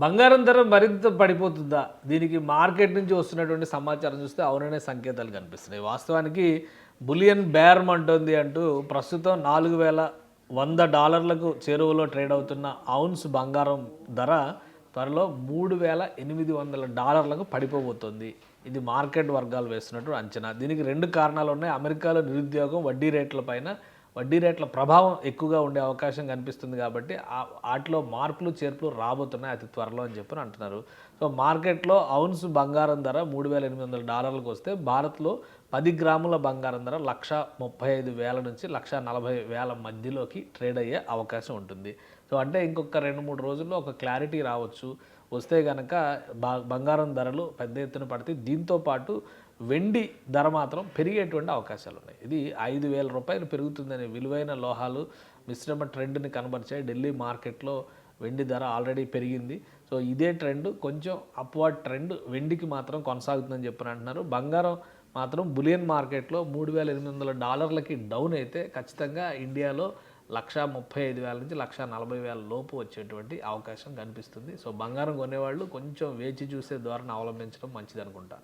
బంగారం ధర మరింత పడిపోతుందా? దీనికి మార్కెట్ నుంచి వస్తున్నటువంటి సమాచారం చూస్తే అవుననే సంకేతాలు కనిపిస్తున్నాయి. వాస్తవానికి బులియన్ బేరం అంటోంది అంటూ ప్రస్తుతం $4,100లకు చేరువలో ట్రేడ్ అవుతున్న ఔన్స్ బంగారం ధర త్వరలో $3,800లకు పడిపోబోతోంది. ఇది మార్కెట్ వర్గాలు వేస్తున్నట్టు అంచనా. దీనికి 2 కారణాలు ఉన్నాయి. అమెరికాలో నిరుద్యోగం, వడ్డీ రేట్ల ప్రభావం ఎక్కువగా ఉండే అవకాశం కనిపిస్తుంది కాబట్టి వాటిలో మార్పులు చేర్పులు రాబోతున్నాయి అతి త్వరలో అని చెప్పి అంటున్నారు. సో మార్కెట్లో ఔన్స్ బంగారం ధర $3,800లకు వస్తే భారత్లో 10 గ్రాముల బంగారం ధర 1,35,000 నుంచి 1,40,000 మధ్యలోకి ట్రేడ్ అయ్యే అవకాశం ఉంటుంది. సో అంటే ఇంకొక 2-3 రోజుల్లో ఒక క్లారిటీ రావచ్చు. వస్తే కనుక బంగారం ధరలు పెద్ద ఎత్తున పడితే దీంతో పాటు వెండి ధర మాత్రం పెరిగేటువంటి అవకాశాలు ఉన్నాయి. ఇది ₹5,000 పెరుగుతుందనే విలువైన లోహాలు మిశ్రమ ట్రెండ్ని కనబరిచాయి. ఢిల్లీ మార్కెట్లో వెండి ధర ఆల్రెడీ పెరిగింది. సో ఇదే ట్రెండ్ కొంచెం అప్వర్డ్ ట్రెండ్ వెండికి మాత్రం కొనసాగుతుందని చెప్పని అంటున్నారు. బంగారం మాత్రం బులియన్ మార్కెట్లో $3,800కి డౌన్ అయితే ఖచ్చితంగా ఇండియాలో 1,35,000 నుంచి 1,40,000 లోపు వచ్చేటువంటి అవకాశం కనిపిస్తుంది. సో బంగారం కొనేవాళ్ళు కొంచెం వేచి చూసే ధోరణి అవలంబించడం మంచిది అనుకుంటా.